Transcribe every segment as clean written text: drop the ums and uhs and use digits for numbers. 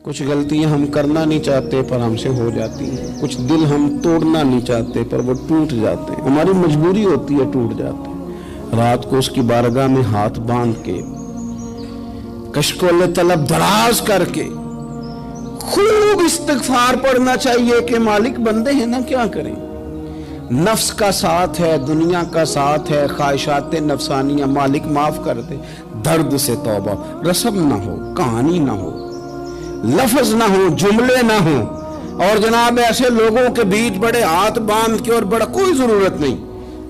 کچھ غلطیاں ہم کرنا نہیں چاہتے پر ہم سے ہو جاتی ہیں، کچھ دل ہم توڑنا نہیں چاہتے پر وہ ٹوٹ جاتے ہیں، ہماری مجبوری ہوتی ہے ٹوٹ جاتے ہیں۔ رات کو اس کی بارگاہ میں ہاتھ باندھ کے کشکول طلب دراز کر کے خوب استغفار پڑھنا چاہیے کہ مالک بندے ہیں نا، کیا کریں، نفس کا ساتھ ہے، دنیا کا ساتھ ہے، خواہشات نفسانیہ، مالک معاف کر دے۔ درد سے توبہ، رسم نہ ہو، کہانی نہ ہو، لفظ نہ ہو، جملے نہ ہو، اور جناب ایسے لوگوں کے بیچ بڑے ہاتھ باندھ کے اور بڑا کوئی ضرورت نہیں،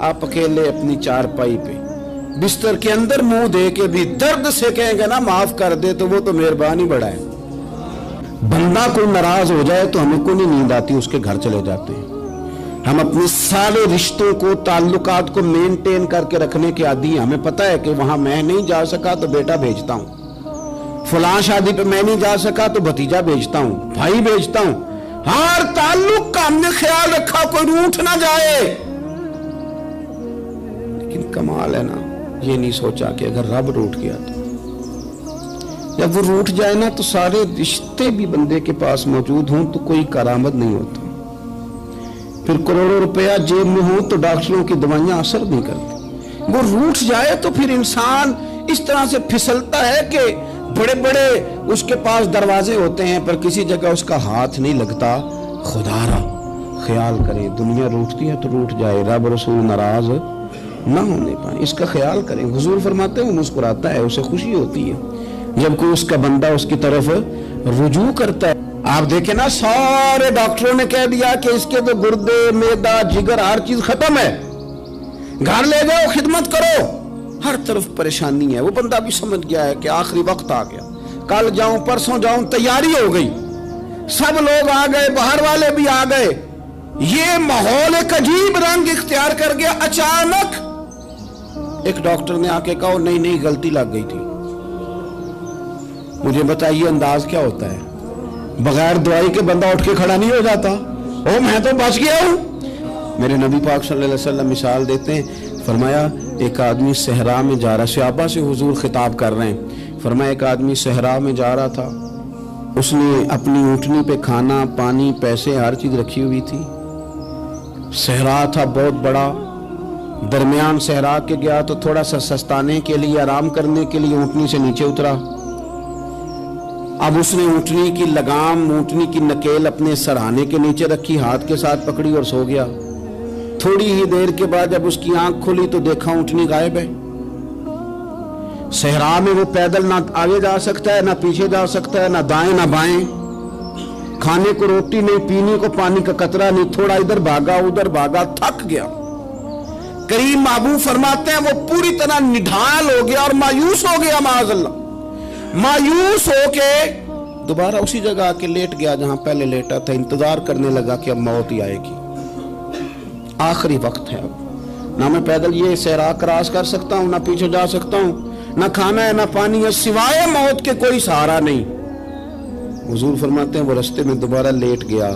آپ اکیلے اپنی چارپائی پہ بستر کے اندر منہ دے کے بھی درد سے کہیں گے نا معاف کر دے تو وہ تو مہربانی بڑا ہے۔ بندہ کوئی ناراض ہو جائے تو ہمیں کوئی نہیں نیند آتی، اس کے گھر چلے جاتے ہیں۔ ہم اپنے سارے رشتوں کو، تعلقات کو مینٹین کر کے رکھنے کے عادی ہیں، ہمیں پتہ ہے کہ وہاں میں نہیں جا سکا تو بیٹا بھیجتا ہوں، فلاں شادی پہ میں نہیں جا سکا تو بھتیجا بھیجتا ہوں، بھائی بھیجتا ہوں، ہر تعلق کا ہم نے خیال رکھا کوئی روٹھ نہ جائے۔ لیکن کمال ہے نا، یہ نہیں سوچا کہ اگر رب روٹھ گیا تو جب وہ روٹھ جائے نا تو سارے رشتے بھی بندے کے پاس موجود ہوں تو کوئی کرامت نہیں ہوتا، پھر کروڑوں روپیہ جیب میں ہوں تو ڈاکٹروں کی دوائیاں اثر نہیں کرتی۔ وہ روٹھ جائے تو پھر انسان اس طرح سے پھسلتا ہے کہ بڑے بڑے اس کے پاس دروازے ہوتے ہیں پر کسی جگہ اس کا ہاتھ نہیں لگتا۔ خدا را خیال کریں، دنیا روٹتی ہے تو روٹ جائے، رب رسول ناراض نہ ہونے پائیں، اس کا خیال کریں۔ حضور فرماتے ہیں وہ مسکراتا ہے، اسے خوشی ہوتی ہے جب کوئی اس کا بندہ اس کی طرف رجوع کرتا ہے۔ آپ دیکھیں نا، سارے ڈاکٹروں نے کہہ دیا کہ اس کے تو گردے، معدہ، جگر ہر چیز ختم ہے، گھر لے جاؤ، خدمت کرو، ہر طرف پریشانی ہے۔ وہ بندہ بھی سمجھ گیا ہے کہ آخری وقت آ گیا، کل جاؤں پرسوں جاؤں، تیاری ہو گئی، سب لوگ آ گئے، باہر والے بھی آ گئے، یہ ماحول ایک عجیب رنگ اختیار کر گیا۔ اچانک ایک ڈاکٹر نے آ کے کہا نہیں غلطی لگ گئی تھی۔ مجھے بتائیے انداز کیا ہوتا ہے؟ بغیر دوائی کے بندہ اٹھ کے کھڑا نہیں ہو جاتا، او میں تو بچ گیا ہوں۔ میرے نبی پاک صلی اللہ علیہ وسلم مثال دیتے ہیں، فرمایا ایک آدمی صحرا میں جا رہا، صحابہ سے حضور خطاب کر رہے ہیں، فرمایا ایک آدمی صحرا میں جا رہا تھا، اس نے اپنی اونٹنی پہ کھانا، پانی، پیسے، ہر چیز رکھی ہوئی تھی، صحرا تھا بہت بڑا، درمیان صحرا کے گیا تو تھوڑا سا سستانے کے لیے، آرام کرنے کے لیے اونٹنی سے نیچے اترا۔ اب اس نے اونٹنی کی لگام، اونٹنی کی نکیل اپنے سرہانے کے نیچے رکھی، ہاتھ کے ساتھ پکڑی اور سو گیا۔ تھوڑی ہی دیر کے بعد جب اس کی آنکھ کھلی تو دیکھا اونٹنی غائب ہے۔ صحرا میں وہ پیدل نہ آگے جا سکتا ہے، نہ پیچھے جا سکتا ہے، نہ دائیں نہ بائیں، کھانے کو روٹی نہیں، پینے کو پانی کا قطرہ نہیں، تھوڑا ادھر بھاگا ادھر بھاگا، تھک گیا۔ کریم محبوب فرماتے ہیں وہ پوری طرح نڈھال ہو گیا اور مایوس ہو گیا، معاذ اللہ، مایوس ہو کے دوبارہ اسی جگہ آ کے لیٹ گیا جہاں پہلے لیٹا تھا، انتظار کرنے لگا کہ اب موت ہی آئے گی، آخری وقت ہے، اب نہ میں پیدل یہ صحرا کراس کر سکتا ہوں، نہ پیچھے جا سکتا ہوں، نہ کھانا ہے نہ پانی ہے، سوائے موت کے کوئی سہارا نہیں۔ حضور فرماتے ہیں وہ رستے میں دوبارہ لیٹ گیا،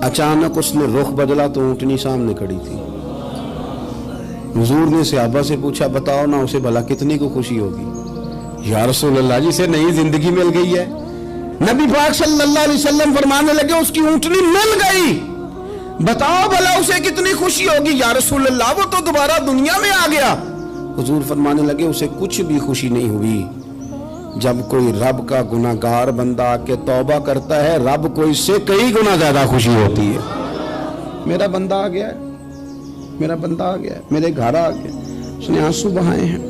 اچانک اس نے رخ بدلا تو اونٹنی سامنے کھڑی تھی۔ حضور نے صحابہ سے پوچھا بتاؤ نا اسے بھلا کتنی کو خوشی ہوگی؟ یا رسول اللہ جسے نئی زندگی مل گئی ہے۔ نبی پاک صلی اللہ علیہ وسلم فرمانے لگے اس کی اونٹنی مل گئی، بتاؤ بھلا اسے کتنی خوشی ہوگی؟ یا رسول اللہ وہ تو دوبارہ دنیا میں آ گیا۔ حضور فرمانے لگے اسے کچھ بھی خوشی نہیں ہوئی۔ جب کوئی رب کا گناہگار بندہ آ کے توبہ کرتا ہے، رب کو اس سے کئی گنا زیادہ خوشی ہوتی ہے۔ میرا بندہ آ گیا ہے، میرا بندہ آ گیا ہے، میرے گھر آ گیا، اس نے آنسو بہائے ہیں،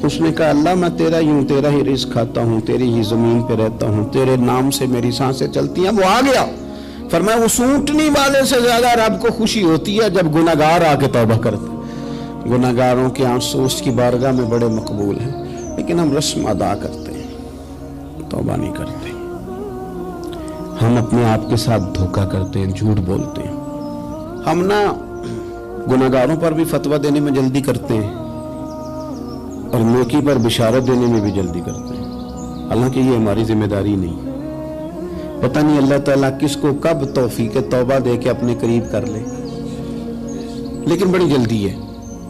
اس نے کہا اللہ میں تیرا ہی ہوں، تیرا ہی رزق کھاتا ہوں، تیری ہی زمین پہ رہتا ہوں، تیرے نام سے میری سانسیں چلتی ہیں۔ وہ آ گیا۔ فرمایا اس اونٹنی والے سے زیادہ رب کو خوشی ہوتی ہے جب گناہگار آ کے توبہ کرتا ہے۔ گناہگاروں کے آنسو اس کی بارگاہ میں بڑے مقبول ہیں، لیکن ہم رسم ادا کرتے ہیں، توبہ نہیں کرتے، ہم اپنے آپ کے ساتھ دھوکہ کرتے ہیں، جھوٹ بولتے ہیں، ہم نہ گناہگاروں پر بھی فتویٰ دینے میں جلدی کرتے ہیں اور نیکی پر بشارت دینے میں بھی جلدی کرتے ہیں، حالانکہ یہ ہماری ذمہ داری نہیں۔ پتہ نہیں اللہ تعالیٰ کس کو کب توفیق توبہ دے کے اپنے قریب کر لے، لیکن بڑی جلدی ہے۔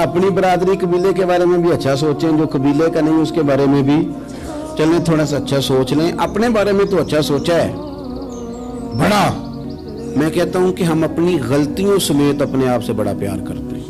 اپنی برادری قبیلے کے بارے میں بھی اچھا سوچیں, جو قبیلے کا نہیں اس کے بارے میں بھی چلیں تھوڑا سا اچھا سوچ لیں. اپنے بارے میں تو اچھا سوچا ہے بڑا. میں کہتا ہوں کہ ہم اپنی غلطیوں سمیت اپنے آپ سے بڑا پیار کرتے ہیں,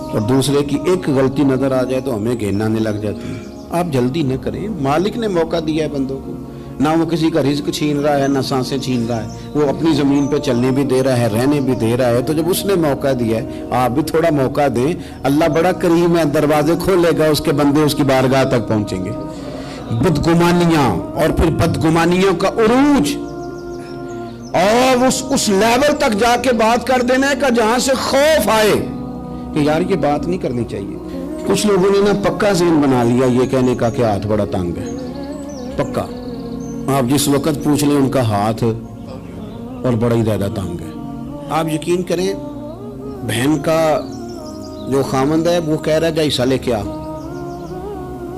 اور دوسرے کی ایک غلطی نظر آ جائے تو ہمیں گھین آنے لگ جاتی ہے. آپ جلدی نہ کریں, مالک نے موقع دیا ہے بندوں کو, نہ وہ کسی کا رزق چھین رہا ہے نہ سانسیں چھین رہا ہے, وہ اپنی زمین پہ چلنے بھی دے رہا ہے رہنے بھی دے رہا ہے. تو جب اس نے موقع دیا ہے آپ بھی تھوڑا موقع دیں. اللہ بڑا کریم ہے, دروازے کھولے گا, اس کے بندے اس کی بارگاہ تک پہنچیں گے. بدگمانیاں اور پھر بدگمانیوں کا عروج اور اس لیول تک جا کے بات کر دینا کا جہاں سے خوف آئے کہ یار یہ بات نہیں کرنی چاہیے. کچھ لوگوں نے نا پکا ذہن بنا لیا یہ کہنے کا کہ ہاتھ بڑا تنگ ہے. پکا آپ جس وقت پوچھ لیں ان کا ہاتھ اور بڑا ہی زیادہ تنگ ہے. آپ یقین کریں بہن کا جو خامند ہے وہ کہہ رہا ہے جا حصہ لے کے آ,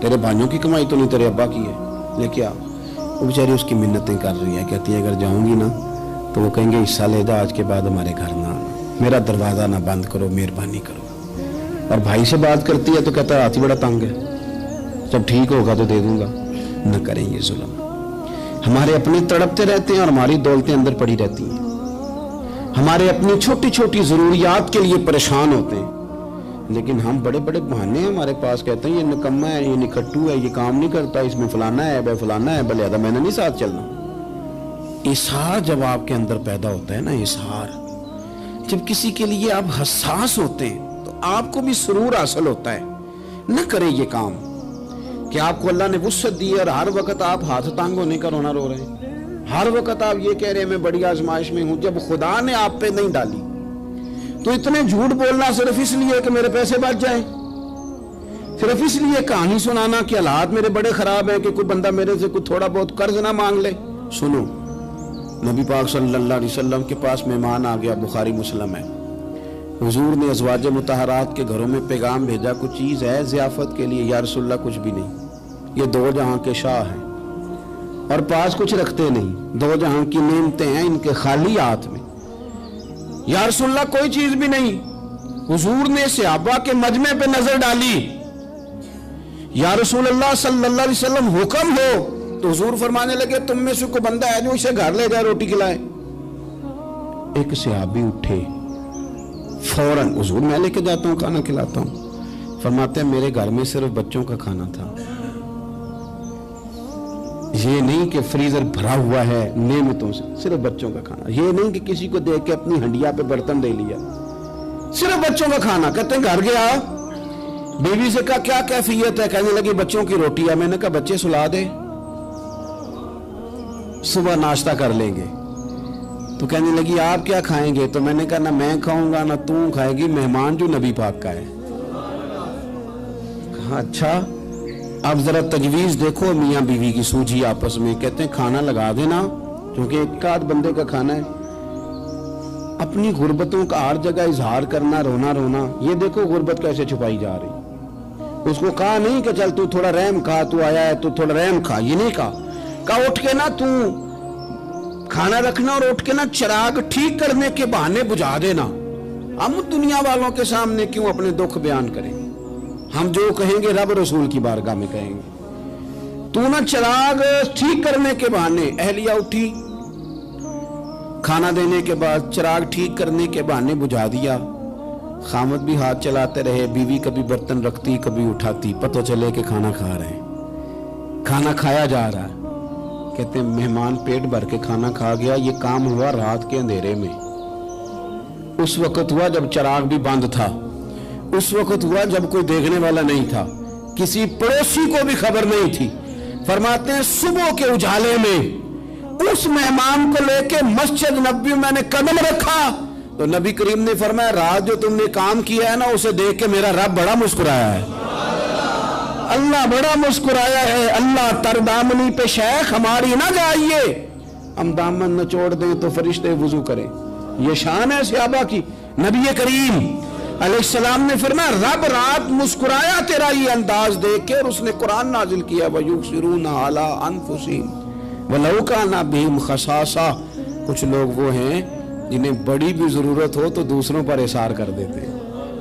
تیرے بھائیوں کی کمائی تو نہیں تیرے ابا کی ہے, لے کے آ. وہ بیچاری اس کی منتیں کر رہی ہے, کہتی ہے اگر جاؤں گی نا تو وہ کہیں گے حصہ لے جا, آج کے بعد ہمارے گھر نہ آنا, میرا دروازہ نہ بند کرو, مہربانی کرو. اور بھائی سے بات کرتی ہے تو کہتا ہے ہاتھ ہی بڑا تنگ ہے, جب ٹھیک ہوگا تو دے دوں گا. نہ کریں یہ ظلم. ہمارے اپنے تڑپتے رہتے ہیں اور ہماری دولتیں اندر پڑی رہتی ہیں. ہمارے اپنی چھوٹی چھوٹی ضروریات کے لیے پریشان ہوتے ہیں, لیکن ہم بڑے بڑے بہانے ہیں ہمارے پاس, کہتے ہیں یہ نکما ہے, یہ نکھٹو ہے, یہ کام نہیں کرتا, اس میں فلانا ہے, بے فلانا ہے, بلے میں نے نہیں ساتھ چلنا. اظہار جب آپ کے اندر پیدا ہوتا ہے نا, اظہار جب کسی کے لیے آپ حساس ہوتے ہیں تو آپ کو بھی سرور حاصل ہوتا ہے. نہ کریں یہ کام کہ آپ کو اللہ نے وسعت دی ہے اور ہر وقت آپ ہاتھ تانگ ہونے کا رونا رو رہے ہیں, ہر وقت آپ یہ کہہ رہے ہیں میں بڑی آزمائش میں ہوں, جب خدا نے آپ پہ نہیں ڈالی. تو اتنے جھوٹ بولنا صرف اس لیے کہ میرے پیسے بچ جائیں, صرف اس لیے کہانی سنانا کہ حالات میرے بڑے خراب ہیں کہ کوئی بندہ میرے سے کوئی تھوڑا بہت قرض نہ مانگ لے. سنو, نبی پاک صلی اللہ علیہ وسلم کے پاس مہمان آ گیا, بخاری مسلم ہے. حضور نے ازواج مطہرات کے گھروں میں پیغام بھیجا, کچھ چیز ہے ضیافت کے لیے؟ یا رسول اللہ کچھ بھی نہیں, یہ دو جہاں کے شاہ ہیں اور پاس کچھ رکھتے نہیں, دو جہاں کی نعمتیں ہیں ان کے خالی ہاتھ میں. یا رسول اللہ کوئی چیز بھی نہیں. حضور نے صحابہ کے مجمع پہ نظر ڈالی, یا رسول اللہ صلی اللہ علیہ وسلم حکم ہو. تو حضور فرمانے لگے تم میں سے کوئی بندہ ہے جو اسے گھر لے جائے روٹی کھلائے. ایک صحابی اٹھے فوراً, حضور میں لے کے جاتا ہوں کھانا کھلاتا ہوں. فرماتے ہیں میرے گھر میں صرف بچوں کا کھانا تھا, یہ نہیں کہ فریزر بھرا ہوا ہے نعمتوں سے, صرف بچوں کا کھانا. یہ نہیں کہ کسی کو دیکھ کے اپنی ہنڈیا پہ برتن دے لیا, صرف بچوں کا کھانا. کہتے ہیں گھر گیا, بیوی سے کہا کیا کیفیت ہے؟ کہنے لگی بچوں کی روٹی ہے. میں نے کہا بچے سلا دے, صبح ناشتہ کر لیں گے. تو کہنے لگی آپ کیا کھائیں گے؟ تو میں نے کہا نہ میں کھاؤں گا نہ تم کھائے گی, مہمان جو نبی پاک کا ہے. کہا اچھا, اب ذرا تجویز دیکھو میاں بیوی کی سوجھی آپس میں. کہتے ہیں کھانا لگا دینا کیونکہ ایک آدھ بندے کا کھانا ہے. اپنی غربتوں کا ہر جگہ اظہار کرنا, رونا رونا. یہ دیکھو غربت کیسے چھپائی جا رہی. اس کو کہا نہیں کہ چل تو تھوڑا رحم کھا, تو آیا ہے تو تھوڑا رحم کھا, یہ نہیں کہا. کہا اٹھ کے نا تو کھانا رکھنا اور اٹھ کے نا چراغ ٹھیک کرنے کے بہانے بجھا دینا. ہم دنیا والوں کے سامنے کیوں اپنے دکھ بیان کریں؟ ہم جو کہیں گے رب رسول کی بارگاہ میں کہیں گے. تو نا چراغ ٹھیک کرنے کے بہانے. اہلیہ اٹھی, کھانا دینے کے بعد چراغ ٹھیک کرنے کے بہانے بجھا دیا. خامد بھی ہاتھ چلاتے رہے, بیوی کبھی برتن رکھتی کبھی اٹھاتی, پتہ چلے کہ کھانا کھا رہے ہیں, کھانا کھایا جا رہا ہے. کہتے ہیں مہمان پیٹ بھر کے کھانا کھا گیا. یہ کام ہوا رات کے اندھیرے میں, اس وقت ہوا جب چراغ بھی بند تھا, اس وقت ہوا جب کوئی دیکھنے والا نہیں تھا, کسی پڑوسی کو بھی خبر نہیں تھی. فرماتے ہیں صبح کے اجالے میں اس مہمان کو لے کے مسجد نبوی میں نے قدم رکھا تو نبی کریم نے فرمایا رات جو تم نے کام کیا ہے نا اسے دیکھ کے میرا رب بڑا مسکرایا ہے, اللہ بڑا مسکرایا ہے. اللہ تر دامنی پہ شیخ ہماری نہ جائیے, ہم دامن نہ چھوڑ دیں تو فرشتے وضو کریں. یہ شان ہے صحابہ کی. نبی کریم علیہ السلام نے فرمایا رب رات مسکرایا تیرا یہ انداز دیکھ کے, اور اس نے قرآن نازل کیا وَيُبْصِرُونَ عَلَىٰ أَنفُسِهِمْ وَلَوْ كَانَ بِهِمْ خَصَاصَةٌ. کچھ لوگ وہ ہیں جنہیں بڑی بھی ضرورت ہو تو دوسروں پر اثار کر دیتے ہیں.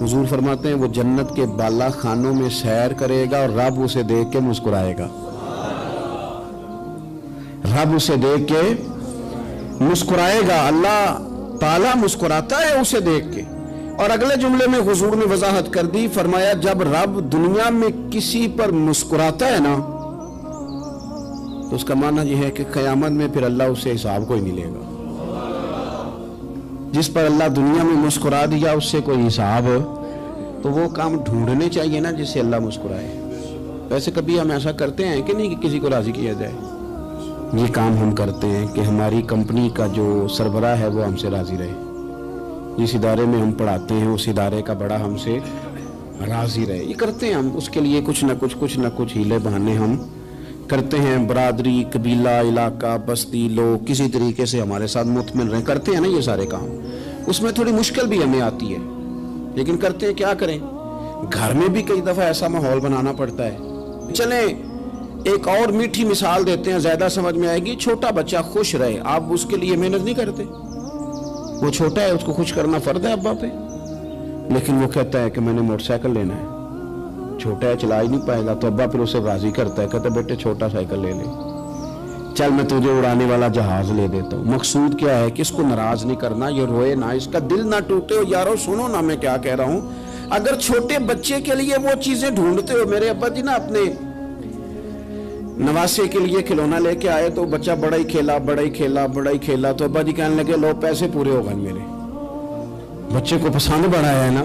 حضور فرماتے ہیں وہ جنت کے بالا خانوں میں سیر کرے گا اور رب اسے دیکھ کے مسکرائے گا، رب اسے دیکھ کے مسکرائے گا، اللہ تعالیٰ مسکراتا ہے اسے دیکھ کے۔ اور اگلے جملے میں حضور نے وضاحت کر دی، فرمایا جب رب دنیا میں کسی پر مسکراتا ہے نا تو اس کا معنی یہ ہے کہ قیامت میں پھر اللہ اسے حساب کوئی نہیں لے گا۔ جس پر اللہ دنیا میں مسکرا دیا اس سے کوئی حساب، تو وہ کام ڈھونڈنے چاہیے نا جس سے اللہ مسکرائے۔ ویسے کبھی ہم ایسا کرتے ہیں کہ نہیں کہ کسی کو راضی کیا جائے؟ یہ کام ہم کرتے ہیں کہ ہماری کمپنی کا جو سربراہ ہے وہ ہم سے راضی رہے، جس ادارے میں ہم پڑھاتے ہیں اس ادارے کا بڑا ہم سے راضی رہے۔ یہ کرتے ہیں ہم، اس کے لیے کچھ نہ کچھ ہیلے بہانے ہم کرتے ہیں۔ برادری، قبیلہ، علاقہ، بستی، لوگ کسی طریقے سے ہمارے ساتھ مطمئن رہیں، کرتے ہیں نا یہ سارے کام۔ اس میں تھوڑی مشکل بھی ہمیں آتی ہے لیکن کرتے ہیں، کیا کریں۔ گھر میں بھی کئی دفعہ ایسا ماحول بنانا پڑتا ہے۔ چلیں ایک اور میٹھی مثال دیتے ہیں، زیادہ سمجھ میں آئے گی۔ چھوٹا بچہ خوش رہے، آپ اس کے لیے محنت نہیں کرتے؟ وہ چھوٹا ہے، اس کو خوش کرنا فرض ہے ابا پہ، لیکن وہ کہتا ہے کہ میں نے موٹر سائیکل لینا ہے۔ چھوٹا ہے، چلا ہی نہیں پائے گا، تو ابا پھر اسے راضی کرتا ہے، کہتا ہے بیٹے چھوٹا سائیکل لے لے، چل میں تجھے اڑانے والا جہاز لے دیتا ہوں۔ مقصود کیا ہے کہ اس کو ناراض نہیں کرنا، یہ روئے نہ، اس کا دل نہ ٹوٹے۔ ہو یارو سنو نا میں کیا کہہ رہا ہوں، اگر چھوٹے بچے کے لیے وہ چیزیں ڈھونڈتے ہو، میرے ابا جی نا اپنے نواسے کے لیے کھلونا لے کے آئے تو بچہ بڑا ہی کھیلا تو ابا جی کہنے لگے لو پیسے پورے ہو گئے، میرے بچے کو پسند بڑا ہے نا،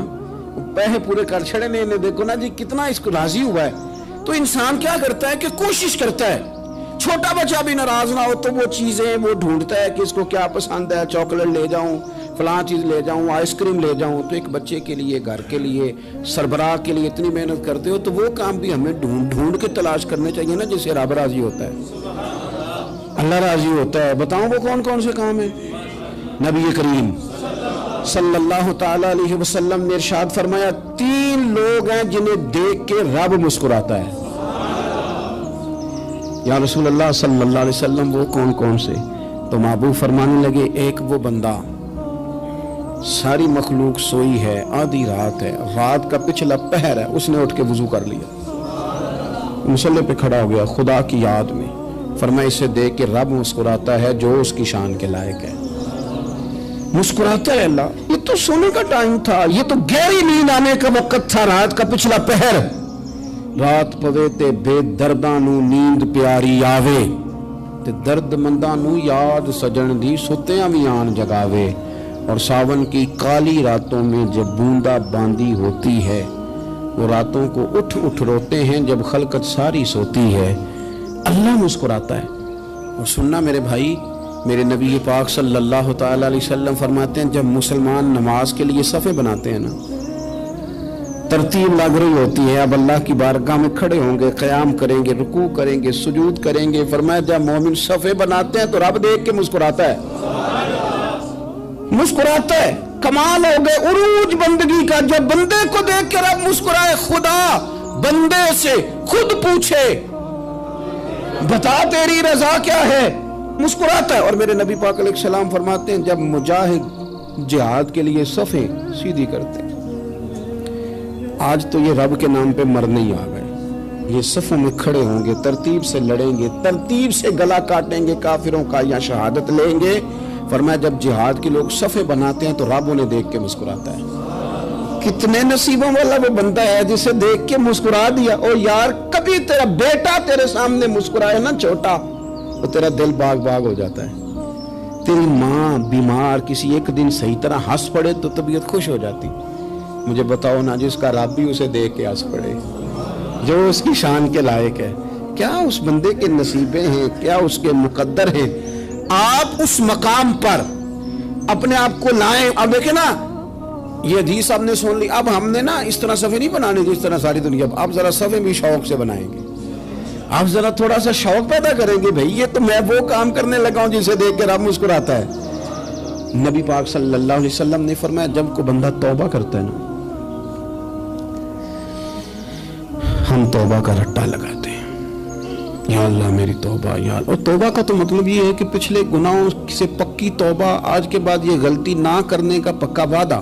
پیسے پورے کر چھڑے نے، دیکھو نا جی کتنا اس کو راضی ہوا ہے۔ تو انسان کیا کرتا ہے کہ کوشش کرتا ہے، چھوٹا بچہ بھی ناراض نہ ہو تو وہ چیزیں وہ ڈھونڈتا ہے کہ اس کو کیا پسند ہے، چاکلیٹ لے جاؤں، فلاں چیز لے جاؤں، آئس کریم لے جاؤں۔ تو ایک بچے کے لیے، گھر کے لیے، سربراہ کے لیے اتنی محنت کرتے ہو تو وہ کام بھی ہمیں ڈھونڈ کے تلاش کرنے چاہیے نا جس سے رب راضی ہوتا ہے، اللہ راضی ہوتا ہے۔ بتاؤں وہ کون کون سے کام ہیں؟ نبی کریم صلی اللہ تعالی علیہ وسلم نے ارشاد فرمایا 3 لوگ ہیں جنہیں دیکھ کے رب مسکراتا ہے۔ یا رسول اللہ صلی اللہ علیہ وسلم وہ کون کون سے؟ تو محبوب فرمانے لگے ایک وہ بندہ ساری مخلوق سوئی ہے، آدھی رات ہے، رات کا پچھلا پہر ہے، اس نے اٹھ کے وضو کر لیا، مصلی پہ کھڑا ہو گیا خدا کی یاد میں، فرمایا اسے دیکھ کے رب مسکراتا ہے جو اس کی شان کے لائق ہے، مسکراتا ہے اللہ۔ یہ تو سونے کا ٹائم تھا، یہ تو گہری نیند آنے کا وقت تھا، رات کا پچھلا پہر، رات پوے تے بے درداں نو نیند پیاری آوے تے درد منداں نو یاد سجن دی ستیاں وی آن جگاوے، اور ساون کی کالی راتوں میں جب بوندا باندی ہوتی ہے، وہ راتوں کو اٹھ روتے ہیں جب خلقت ساری سوتی ہے، اللہ مسکراتا ہے۔ اور سننا میرے بھائی، میرے نبی پاک صلی اللہ تعالی علیہ وسلم فرماتے ہیں جب مسلمان نماز کے لیے صفیں بناتے ہیں نا، ترتیب لگ رہی ہوتی ہے، اب اللہ کی بارگاہ میں کھڑے ہوں گے، قیام کریں گے، رکوع کریں گے، سجود کریں گے، فرمایا جب مومن صفیں بناتے ہیں تو رب دیکھ کے مسکراتا ہے، مسکراتا ہے۔ کمال ہو گئے عروج بندگی کا، جب بندے کو دیکھ کے رب مسکرائے، خدا بندے سے خود پوچھے بتا تیری رضا کیا ہے، مسکراتا ہے۔ اور میرے نبی پاک علیہ السلام فرماتے ہیں جب مجاہد جہاد کے لیے صفیں سیدھی کرتے ہیں، آج تو یہ رب کے نام پہ مرنے ہی آ گئے، یہ صفوں میں کھڑے ہوں گے، ترتیب سے لڑیں گے، ترتیب سے گلا کاٹیں گے کافروں کا یا شہادت لیں گے۔ فرمایا جب جہاد کے لوگ صفیں بناتے ہیں تو رب انہیں دیکھ کے مسکراتا ہے۔ کتنے نصیبوں والا وہ بندہ ہے جسے دیکھ کے مسکرا دیا۔ اور یار کبھی تیرا بیٹا تیرے سامنے مسکرائے نا چھوٹا، تو تیرا دل باغ باغ ہو جاتا ہے۔ تیری ماں بیمار کسی ایک دن صحیح طرح ہنس پڑے تو طبیعت خوش ہو جاتی۔ مجھے بتاؤ نا جس کا رب بھی اسے دیکھ کے ہنس پڑے، جو اس کی شان کے لائق ہے، کیا اس بندے کے نصیبیں ہیں، کیا اس کے مقدر ہیں۔ آپ اس مقام پر اپنے آپ کو لائیں۔ اب دیکھیں نا یہ حدیث آپ نے سن لی، اب ہم نے نا اس طرح صفیں نہیں بنانے جس طرح ساری دنیا، اب ذرا صفیں بھی شوق سے بنائیں گے، آپ ذرا تھوڑا سا شوق پیدا کریں گے، بھئی یہ تو میں وہ کام کرنے لگا ہوں جسے دیکھ کے رب مسکراتا ہے۔ نبی پاک صلی اللہ علیہ وسلم نے فرمایا جب کوئی بندہ توبہ کرتا ہے نا، ہم توبہ کا رٹا لگاتے ہیں، یا اللہ میری توبہ یا اللہ۔ اور توبہ کا تو مطلب یہ ہے کہ پچھلے گناہوں سے پکی توبہ، آج کے بعد یہ غلطی نہ کرنے کا پکا وعدہ،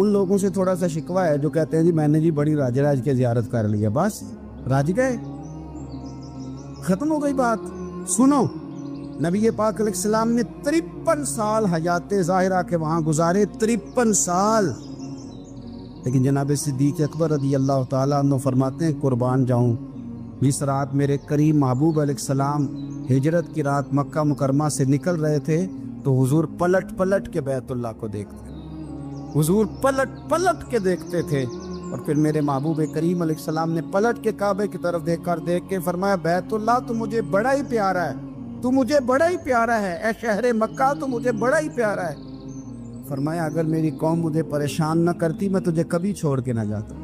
ان لوگوں سے تھوڑا سا شکوہ ہے جو کہتے ہیں جی میں نے جی بڑی راج راج کے زیارت کر لی ہے، بس راج گئے، ختم ہو گئی بات۔ سنو، نبی پاک علیہ السلام نے 53 سال حیات ظاہرہ کے وہاں گزارے، 53 سال، لیکن جناب صدیق اکبر رضی اللہ تعالیٰ عنہ فرماتے ہیں قربان جاؤں، جس رات میرے کریم محبوب علیہ السلام ہجرت کی رات مکہ مکرمہ سے نکل رہے تھے تو حضور پلٹ پلٹ کے بیت اللہ کو دیکھتے، حضور پلٹ پلٹ کے دیکھتے تھے، اور پھر میرے محبوب کریم علیہ السلام نے پلٹ کے کعبے کی طرف دیکھ کے فرمایا بیت اللہ تو مجھے بڑا ہی پیارا ہے، تو مجھے بڑا ہی پیارا ہے، اے شہر مکہ تو مجھے بڑا ہی پیارا ہے۔ فرمایا اگر میری قوم مجھے پریشان نہ کرتی میں تجھے کبھی چھوڑ کے نہ جاتا۔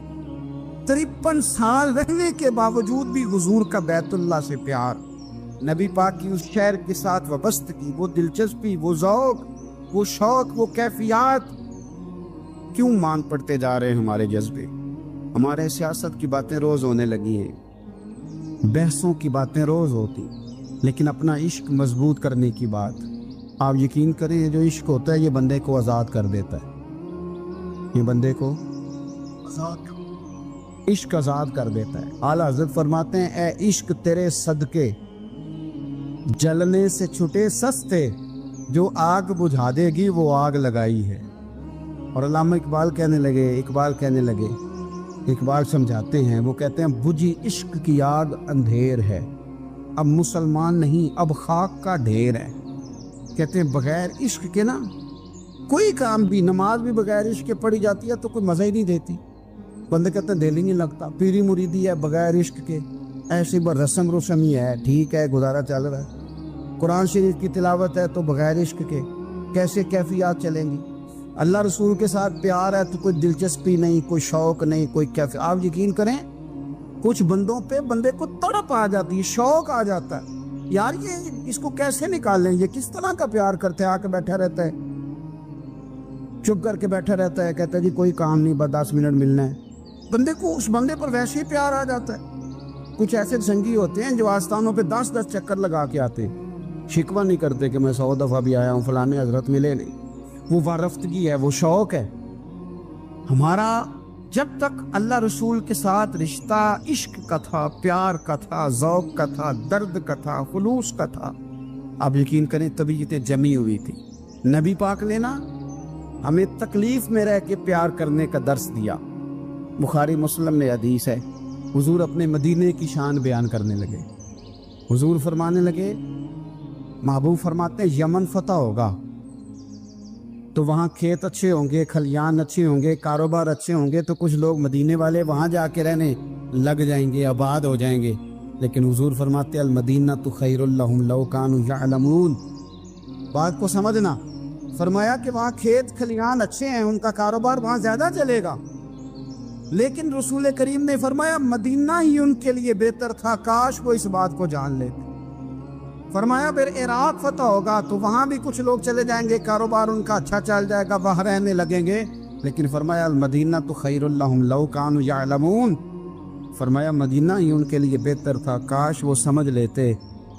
53 سال رہنے کے باوجود بھی حضور کا بیت اللہ سے پیار، نبی پاک کی اس شہر کے ساتھ وابستگی، وہ دلچسپی، وہ ذوق، وہ شوق، وہ کیفیات، کیوں مان پڑتے جا رہے ہیں ہمارے جذبے؟ ہمارے سیاست کی باتیں روز ہونے لگی ہیں، بحثوں کی باتیں روز ہوتی، لیکن اپنا عشق مضبوط کرنے کی بات، آپ یقین کریں یہ جو عشق ہوتا ہے یہ بندے کو آزاد کر دیتا ہے، یہ بندے کو عشق آزاد کر دیتا ہے۔ اعلیٰ حضرت فرماتے ہیں اے عشق تیرے صدقے جلنے سے چھٹے سستے، جو آگ بجھا دے گی وہ آگ لگائی ہے۔ اور علامہ اقبال کہنے لگے، اقبال سمجھاتے ہیں، وہ کہتے ہیں بجھی عشق کی آگ اندھیر ہے، اب مسلمان نہیں اب خاک کا ڈھیر ہے۔ کہتے ہیں بغیر عشق کے نا کوئی کام بھی، نماز بھی بغیر عشق کے پڑھی جاتی ہے تو کوئی مزہ ہی نہیں دیتی، بندے کہتے ہیں دل ہی نہیں لگتا، پیری مریدی ہے بغیر عشق کے ایسی رسم ہی ہے، ٹھیک ہے گزارا چل رہا ہے، قرآن شریف کی تلاوت ہے تو بغیر عشق کے کیسے کیفیات چلیں گی؟ اللہ رسول کے ساتھ پیار ہے تو کوئی دلچسپی نہیں، کوئی شوق نہیں، کوئی کیفیت۔ آپ یقین کریں کچھ بندوں پہ بندے کو تڑپ آ جاتی ہے، شوق آ جاتا ہے، یار یہ اس کو کیسے نکالیں، یہ کس طرح کا پیار کرتے ہیں، آ کے بیٹھا رہتا ہے، چپ کر کے بیٹھا رہتا ہے، کہتا ہے جی کوئی کام نہیں بس 10 منٹ ملنا ہے، بندے کو اس بندے پر ویسے ہی پیار آ جاتا ہے۔ کچھ ایسے سنگی ہوتے ہیں جو آستانوں پہ 10 چکر لگا کے آتے، شکوہ نہیں کرتے کہ میں 100 دفعہ بھی آیا ہوں فلانے حضرت ملے نہیں، وہ وارفتگی ہے، وہ شوق ہے ہمارا۔ جب تک اللہ رسول کے ساتھ رشتہ عشق کا تھا، پیار کا تھا، ذوق کا تھا، درد کا تھا، خلوص کا تھا، آپ یقین کریں طبیعتیں جمی ہوئی تھی۔ نبی پاک نے نا ہمیں تکلیف میں رہ کے پیار کرنے کا درس دیا۔ بخاری مسلم میں حدیث ہے، حضور اپنے مدینے کی شان بیان کرنے لگے، حضور فرمانے لگے، محبوب فرماتے ہیں یمن فتح ہوگا تو وہاں کھیت اچھے ہوں گے، کھلیان اچھے ہوں گے، کاروبار اچھے ہوں گے، تو کچھ لوگ مدینے والے وہاں جا کے رہنے لگ جائیں گے، آباد ہو جائیں گے، لیکن حضور فرماتے المدینہ تو خیر لہم لو کانوا یعلمون۔ بات کو سمجھنا، فرمایا کہ وہاں کھیت کھلیان اچھے ہیں، ان کا کاروبار وہاں زیادہ چلے گا، لیکن رسول کریم نے فرمایا مدینہ ہی ان کے لیے بہتر تھا، کاش وہ اس بات کو جان لیتے۔ فرمایا پھر عراق فتح ہوگا تو وہاں بھی کچھ لوگ چلے جائیں گے، کاروبار ان کا اچھا چل جائے گا، وہاں رہنے لگیں گے، لیکن فرمایا المدینہ تو خیر لہم لو کانوا یعلمون، فرمایا مدینہ ہی ان کے لیے بہتر تھا، کاش وہ سمجھ لیتے۔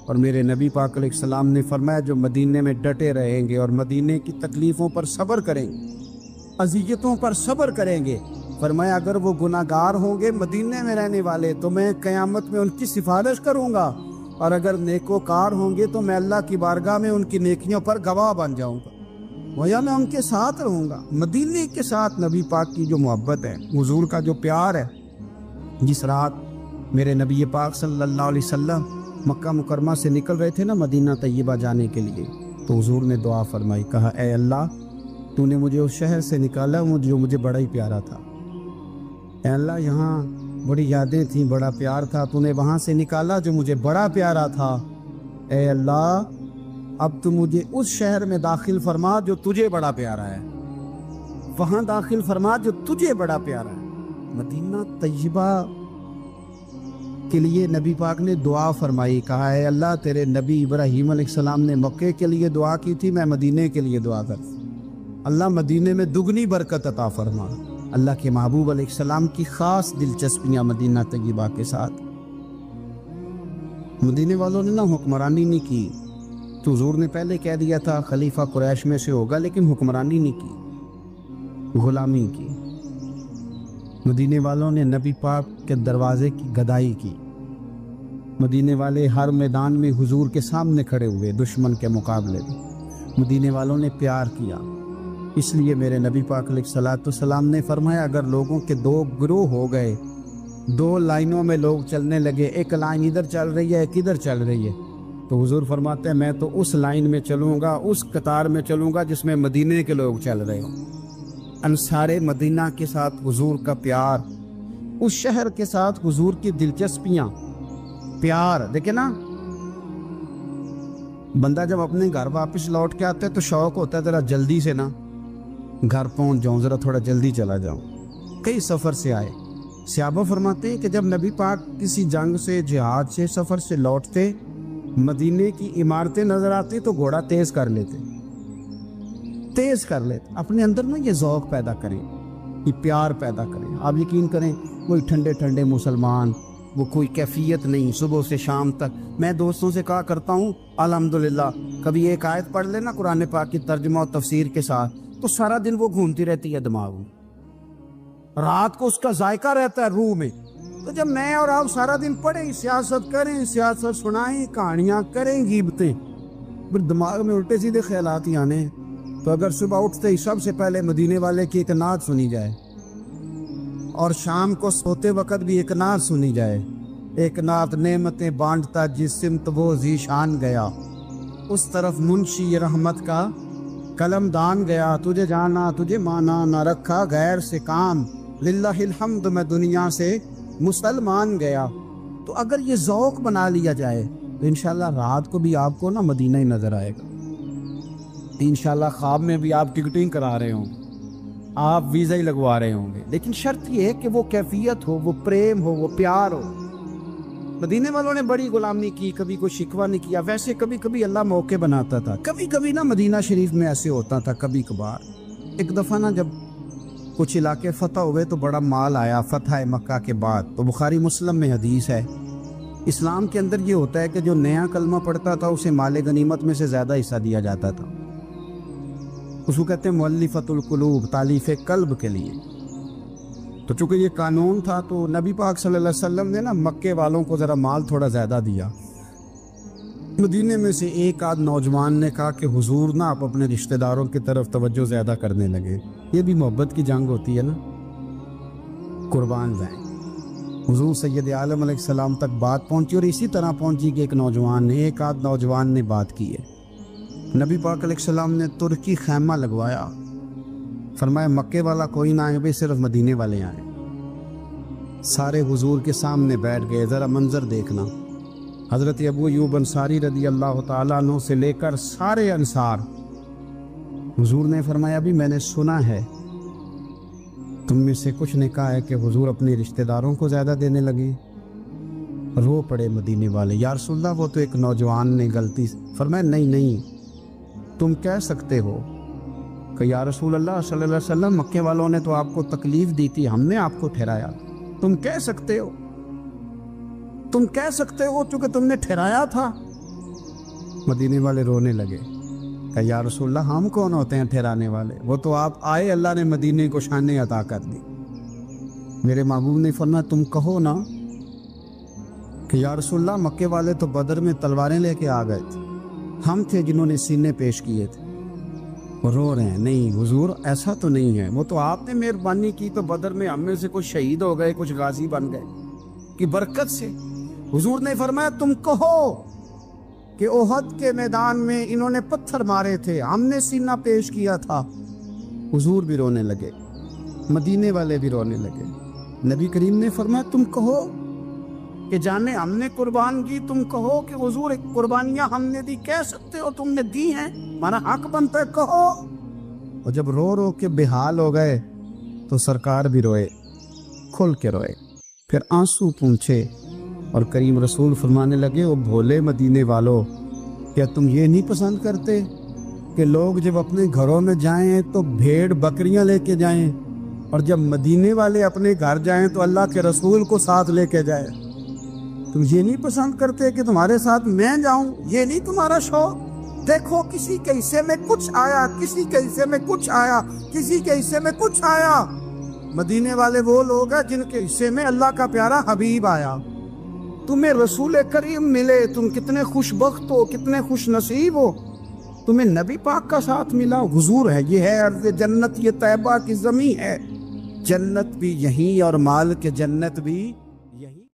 اور میرے نبی پاک علیہ السلام نے فرمایا جو مدینے میں ڈٹے رہیں گے اور مدینے کی تکلیفوں پر صبر کریں گے، اذیتوں پر صبر کریں گے، فرمایا اگر وہ گناہ گار ہوں گے مدینے میں رہنے والے تو میں قیامت میں ان کی سفارش کروں گا، اور اگر نیکوکار ہوں گے تو میں اللہ کی بارگاہ میں ان کی نیکیوں پر گواہ بن جاؤں گا، گویا میں ان کے ساتھ رہوں گا۔ مدینے کے ساتھ نبی پاک کی جو محبت ہے، حضور کا جو پیار ہے، جس رات میرے نبی پاک صلی اللہ علیہ وسلم مکہ مکرمہ سے نکل رہے تھے نا مدینہ طیبہ جانے کے لیے، تو حضور نے دعا فرمائی، کہا اے اللہ تو نے مجھے اس شہر سے نکالا جو مجھے بڑا ہی پیارا تھا، اے اللہ یہاں بڑی یادیں تھیں، بڑا پیار تھا، تو نے وہاں سے نکالا جو مجھے بڑا پیارا تھا، اے اللہ اب تو مجھے اس شہر میں داخل فرما جو تجھے بڑا پیارا ہے، وہاں داخل فرما جو تجھے بڑا پیارا ہے۔ مدینہ طیبہ کے لیے نبی پاک نے دعا فرمائی، کہا اے اللہ تیرے نبی ابراہیم علیہ السلام نے مکے کے لیے دعا کی تھی، میں مدینے کے لیے دعا کر، اللہ مدینے میں دگنی برکت عطا فرما۔ اللہ کے محبوب علیہ السلام کی خاص دلچسپیاں مدینہ طیبہ کے ساتھ، مدینے والوں نے نہ حکمرانی نہیں کی، تو حضور نے پہلے کہہ دیا تھا خلیفہ قریش میں سے ہوگا، لیکن حکمرانی نہیں کی، غلامی کی، مدینے والوں نے نبی پاک کے دروازے کی گدائی کی، مدینے والے ہر میدان میں حضور کے سامنے کھڑے ہوئے دشمن کے مقابلے میں، مدینے والوں نے پیار کیا۔ اس لیے میرے نبی پاک علیہ الصلوۃ والسلام نے فرمایا اگر لوگوں کے دو گروہ ہو گئے، دو لائنوں میں لوگ چلنے لگے، ایک لائن ادھر چل رہی ہے ایک ادھر چل رہی ہے، تو حضور فرماتے ہیں میں تو اس لائن میں چلوں گا، اس قطار میں چلوں گا جس میں مدینے کے لوگ چل رہے ہوں۔ انصار مدینہ کے ساتھ حضور کا پیار، اس شہر کے ساتھ حضور کی دلچسپیاں، پیار دیکھیں نا، بندہ جب اپنے گھر واپس لوٹ کے آتا ہے تو شوق ہوتا ہے ذرا جلدی سے نا گھر پہنچ جاؤں، ذرا تھوڑا جلدی چلا جاؤں۔ کئی سفر سے آئے، صحابہ فرماتے ہیں کہ جب نبی پاک کسی جنگ سے، جہاد سے، سفر سے لوٹتے، مدینے کی عمارتیں نظر آتی تو گھوڑا تیز کر لیتے، اپنے اندر نا یہ ذوق پیدا کریں، یہ پیار پیدا کریں۔ آپ یقین کریں کوئی ٹھنڈے ٹھنڈے مسلمان، وہ کوئی کیفیت نہیں، صبح سے شام تک میں دوستوں سے کہا کرتا ہوں الحمدللہ کبھی ایک آیت پڑھ لینا قرآن پاک کی ترجمہ و تفسیر کے ساتھ تو سارا دن وہ گھومتی رہتی ہے دماغ میں، رات کو اس کا ذائقہ رہتا ہے روح میں۔ تو جب میں اور آپ سارا دن پڑھیں، سیاست کریں، سیاست سنائیں، کہانیاں کریں، غیبتیں، پھر دماغ میں الٹے سیدھے خیالات ہی آنے ہیں۔ تو اگر صبح اٹھتے ہی سب سے پہلے مدینے والے کی ایک نعت سنی جائے اور شام کو سوتے وقت بھی ایک نعت سنی جائے، ایک نعت نعمتیں بانٹتا جس سمت وہ ذیشان گیا، اس طرف منشی رحمت کا قلم دان گیا، تجھے جانا تجھے مانا نہ رکھا غیر سے کام، للہ الحمد میں دنیا سے مسلمان گیا۔ تو اگر یہ ذوق بنا لیا جائے تو انشاءاللہ رات کو بھی آپ کو نا مدینہ ہی نظر آئے گا، انشاءاللہ خواب میں بھی آپ ٹکٹنگ کرا رہے ہوں گے، آپ ویزا ہی لگوا رہے ہوں گے، لیکن شرط یہ ہے کہ وہ کیفیت ہو، وہ پریم ہو، وہ پیار ہو۔ مدینے والوں نے بڑی غلامی کی، کبھی کوئی شکوہ نہیں کیا، ویسے کبھی کبھی اللہ موقع بناتا تھا، کبھی کبھی نا مدینہ شریف میں ایسے ہوتا تھا کبھی کبھار۔ ایک دفعہ نا جب کچھ علاقے فتح ہوئے تو بڑا مال آیا فتح مکہ کے بعد، تو بخاری مسلم میں حدیث ہے، اسلام کے اندر یہ ہوتا ہے کہ جو نیا کلمہ پڑھتا تھا اسے مال غنیمت میں سے زیادہ حصہ دیا جاتا تھا، اس کو کہتے ہیں مؤلفۃ القلوب، تالیف قلب کے لیے۔ تو چونکہ یہ قانون تھا تو نبی پاک صلی اللہ علیہ وسلم نے نا مکے والوں کو ذرا مال تھوڑا زیادہ دیا۔ مدینے میں سے ایک آدھ نوجوان نے کہا کہ حضور نا آپ اپنے رشتہ داروں کی طرف توجہ زیادہ کرنے لگے، یہ بھی محبت کی جنگ ہوتی ہے نا، قربان جائیں۔ حضور سید عالم علیہ السلام تک بات پہنچی اور اسی طرح پہنچی کہ ایک آدھ نوجوان نے بات کی ہے۔ نبی پاک علیہ السلام نے ترکی خیمہ لگوایا، فرمایا مکے والا کوئی نہ آئے، صرف مدینے والے آئیں۔ سارے حضور کے سامنے بیٹھ گئے، ذرا منظر دیکھنا، حضرت ابو ایوب انصاری رضی اللہ تعالیٰ عنہ سے لے کر سارے انصار۔ حضور نے فرمایا ابھی میں نے سنا ہے تم میں سے کچھ نے کہا ہے کہ حضور اپنے رشتہ داروں کو زیادہ دینے لگے۔ رو پڑے مدینے والے، یا رسول اللہ وہ تو ایک نوجوان نے غلطی۔ فرمایا نہیں تم کہہ سکتے ہو کہ یا رسول اللہ صلی اللہ علیہ وسلم مکے والوں نے تو آپ کو تکلیف دی تھی، ہم نے آپ کو ٹھہرایا، تم کہہ سکتے ہو چونکہ تم نے ٹھہرایا تھا۔ مدینے والے رونے لگے کہ یا رسول اللہ ہم کون ہوتے ہیں ٹھہرانے والے، وہ تو آپ آئے، اللہ نے مدینے کو شان عطا کر دی۔ میرے محبوب نے فرمایا تم کہو نا کہ یا رسول اللہ مکے والے تو بدر میں تلواریں لے کے آ گئے تھے، ہم تھے جنہوں نے سینے پیش کیے تھے۔ وہ رو رہے ہیں، نہیں حضور ایسا تو نہیں ہے، وہ تو آپ نے مہربانی کی تو بدر میں ہم میں سے کچھ شہید ہو گئے، کچھ غازی بن گئے کی برکت سے۔ حضور نے فرمایا تم کہو کہ احد کے میدان میں انہوں نے پتھر مارے تھے، ہم نے سینہ پیش کیا تھا۔ حضور بھی رونے لگے، مدینے والے بھی رونے لگے۔ نبی کریم نے فرمایا تم کہو کہ جانے ہم نے قربان کی، تم کہو کہ حضور ایک قربانیاں ہم نے دی، کہہ سکتے ہو تم نے دی ہیں، ہمارا حق بنتا ہے کہو۔ اور جب رو رو کے بے حال ہو گئے تو سرکار بھی روئے، کھل کے روئے، پھر آنسو پونچھے اور کریم رسول فرمانے لگے او بھولے مدینے والو، کیا تم یہ نہیں پسند کرتے کہ لوگ جب اپنے گھروں میں جائیں تو بھیڑ بکریاں لے کے جائیں، اور جب مدینے والے اپنے گھر جائیں تو اللہ کے رسول کو ساتھ لے کے جائیں؟ تم یہ نہیں پسند کرتے کہ تمہارے ساتھ میں جاؤں؟ یہ نہیں تمہارا شوق؟ دیکھو کسی کے حصے میں کچھ آیا، کسی کے حصے میں کچھ آیا، کسی کے حصے میں کچھ آیا۔ مدینے والے وہ لوگ ہیں جن کے حصے میں اللہ کا پیارا حبیب آیا۔ تمہیں رسول کریم ملے، تم کتنے خوش بخت ہو، کتنے خوش نصیب ہو، تمہیں نبی پاک کا ساتھ ملا۔ حضور ہے، یہ ہے ارض جنت، یہ طیبہ کی زمین ہے، جنت بھی یہیں اور مال کے جنت بھی